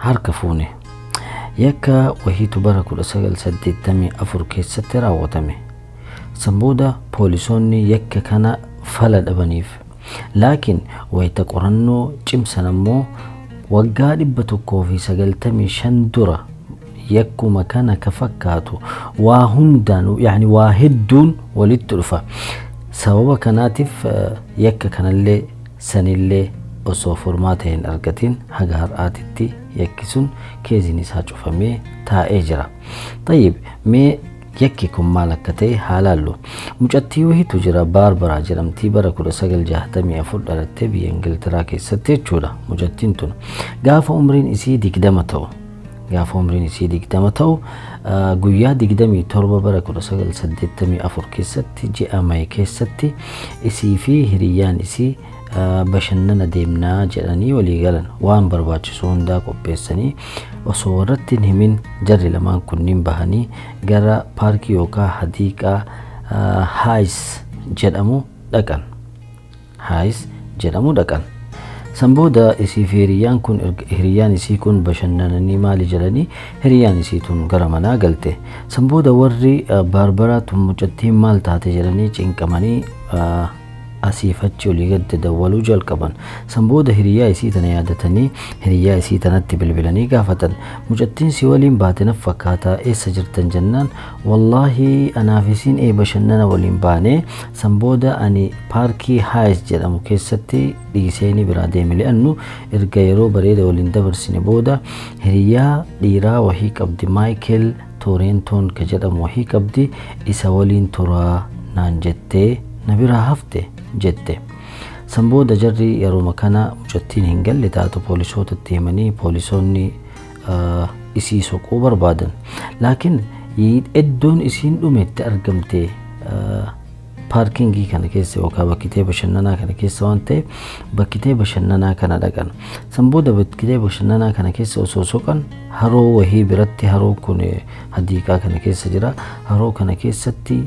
harka fuune yakka wahiitu bara 1984 keessatti raawwatame. Sanbooda poolisoonni yakka kana fala dhabaniif, laakiin wayita qorannoo cimsan ammoo waggaa 195 dura yakkuma kana ka fakkaatu waa hundaan yani waa hedduun walitti dhufa. Sababa kanaatiif yakka kanallee sanillee osoo furmaata hin argatin haga har'aatitti yakki sun keeziin isaa cufamee taa'ee jira. Tayyib mee yakki kun maal akka ta'e haalaallu. Mucattii wahiitu jira Baarbaraa jedhamtii bara 1964 dhalattee biyya Ingilteraa keessatti jechuudha. Mucattiin tun gaafa umriin isii 20 ta'u guyyaa 27 bara 1984 keessatti ji'a May keessatti isii fi hiriyyaan isii bashannana deemnaa jedhanii walii galan. Waan barbaachisu hundaa qopheessanii osoo warratti hin himin jarri lamaan kunniin bahanii gara paarkii yookaan hadiiqaa Haayis jedhamu dhaqan. Sanbooda isii fi hiriyyaan isii kun bashannananii maali jedhanii hiriyyaan isii tun gara manaa galte. Sanbooda warri Baarbaraatu mucattiin maal taate jedhanii cinqamanii asiifachi olii gad dawwaluu jalqaban. Sanbooda hiriyyaa isii tana yaadatanii hiriyyaa isii tanatti bilbilanii gaafatan. Mucattiin si waliin baate naf fakkaata, eessa jirtan jennaan wallaahi anaaf isiin bashannana waliin baane. Sanbooda ani paarkii Haayis jedhamu keessatti dhiiseeni biraa deeme li'annu erga yeroo bareeda waliin dabarsine booda hiriyyaa dhiiraa wahii qabdi, Maayikel Toorentoon ka jedhamu wahii qabdi, isa waliin turaa naan jettee na biraa hafte jette. Sanbooda jarri yeroo kana mucattiin hin galle taatu poolisootatti himanii poolisoonni isii soquu barbaadan. Laakiin iddoon isiin dhumetti argamte paarkingii kana keessa yookaan bakkitee bashannanaa kana keessa waan ta'eef bakkitee bashannanaa kana dhaqan. Sanbooda bakkitee bashannanaa kana keessa osoo soqan haroo wahii biratti, haroo kun hadiiqaa kana keessa jira. Haroo kana keessatti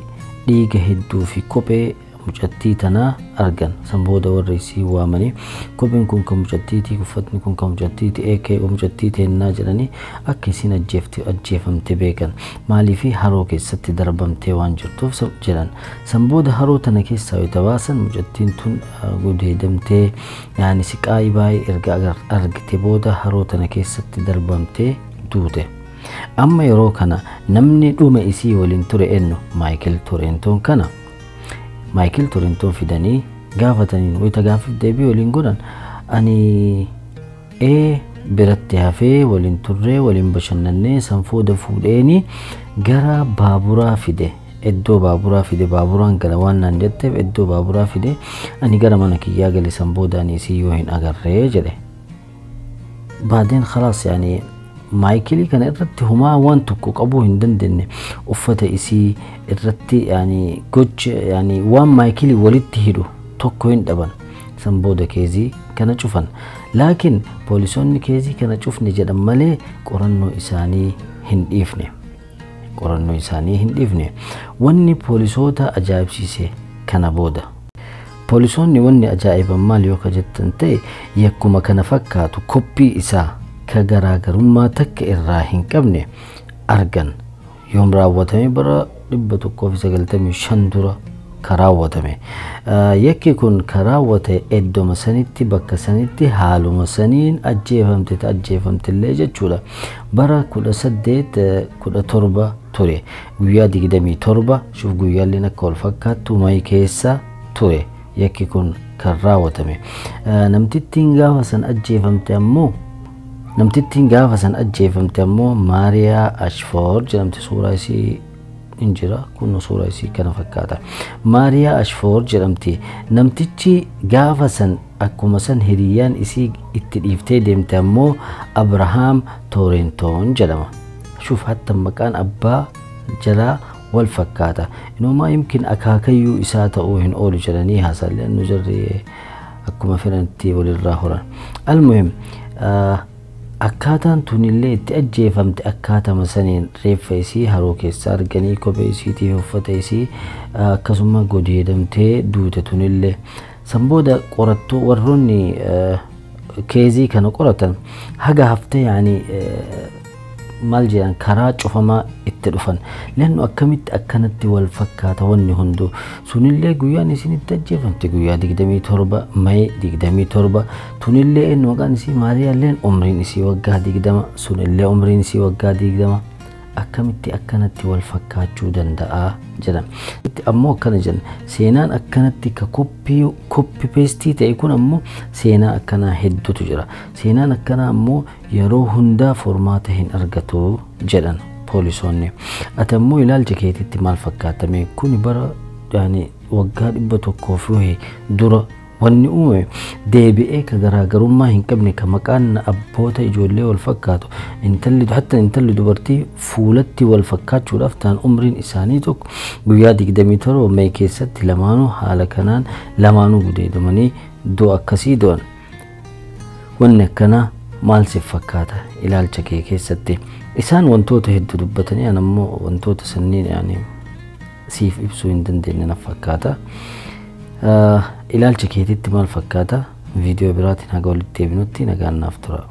dhiiga hedduu fi kophee mucattii tanaa argan. Sanbooda warri isii waamanii kopheen kun kan mucattiiti, uffatni kun kan mucattiiti, eekee mucattii teennaa jedhanii akka isiin ajjeefamte beekan. Maaliif haroo keessatti darbamtee waan jirtuuf jedhan. Sanbooda haroo tana keessaa yoo tabaasan mucattiin tun gudeedamtee yani siqaayii baay'ee erga argite booda haroo tana keessatti darbamtee duute. Amma yeroo kana namni dhume isii waliin ture eenyu? Maayikel Toorentoon kana. Maayikel Toorentoon fidanii gaafataniin wayita gaafif deebii waliin godhan ani biratti hafee waliin turree waliin bashannannee sanfooda fuudheeni gara baaburaa fide. Iddoo baaburaa fide, baaburaan gala waan naan jetteef iddoo baaburaa fide ani gara mana kiyyaa gale. Sanbooda ani isii yoo hin agarree jedhe. Baadeen khalaas yani Maayikelii kana irratti humaa waan tokko qabuu hin dandeenye. Uffata isii irratti yani gocha yani waan Maayikelii walitti hidhu tokko hin dhaban. Sanbooda keezii kana cufan. Laakiin poolisoonni keezii kana cufne jedhan malee qorannoo isaanii hin dhiifne. Wanni poolisoota ajaa'ibsiise kana booda. Poolisoonni wanni ajaa'iban maal yoo ka jettan ta'e yakkuma kana fakkaatu koppii isaa ka garaagarummaa takka irraa hin qabne argan. Yoom raawwatame bara 195 dura ka raawwatame. Yakki kun ka raawwate iddoma sanitti bakka sanitti haaluma saniin ajjeefamte illee jechuudha. Bara 1817 ture. Guyyaa 27 shuf guyyaalleen akka wal fakkaattu May keessa ture yakki kun kan raawwatame. Namtittiin gaafa san ajjeefamte ammoo Maariyaa Ashford jedhamti. Suuraa isii injira kun suuraa isii kana fakkaata. Maariyaa Ashford jedhamti. Namtichi gaafa san akkuma san hiriyyaan isii itti dhiiftee deemte ammoo Abrahaam Toorentoon jedhama. Shuf hatta maqaan abbaa jalaa wal fakkaata. Inumaa yumkin akaakayyuu isaa ta'uu hin oolu jedhanii haasalee nu jarri akkuma fedhanitti walirraa horan. Almuhim akkaataan tunillee itti ajjeefamte akkaatama saniin reeffa isii haroo keessa arganii kophee isiitii fi uffata isii akkasuma godeedamtee duute tunillee. Sanbooda qorattuu warroonni keezii kana qoratan haga haftee yani maal jedhan karaa cufamaa itti dhufan lennu akkamitti akkanatti wal fakkaata wanni hundu sunillee guyyaan isinitti ajjeefamte guyyaa 27 May 27 tunillee inni maqaan isii Maariyaalleen umriin isii waggaa 20 sunillee umriin isii waggaa 20 akkamitti akkanatti wal fakkaachuu danda'a jedhan ammoo akkana jedhan seenaan akkanatti ka copy paste ta'e kun ammoo seenaa akkanaa hedduutu jira seenaan akkanaa ammoo yeroo hundaa formaata hin argatu jedhan poolisoonni ati ammoo ilaalcha keetitti maal fakkaatame kun bara yani waggaa 100 dura wanni uume deebi'ee ka garaagarummaa hin qabne ka maqaan abboota ijoollee wal fakkaatu intalli dubartii fuulatti wal fakkaachuudhaaf ta'an umriin isaanii tokko guyyaa 27 May keessatti lamaanuu haala kanaan lamaanuu gudeedamanii du'a akkasii du'an wanni akkanaa maal siif fakkaata ilaalcha kee keessatti isaan wantoota hedduu dubbatanii ammoo wantoota sanniin yani siif ibsuu hin dandeenye na fakkaata ilaalcha keetitti maal fakkaata viidiyoo biraatiin haga walitti deebinutti nagaan naaf tura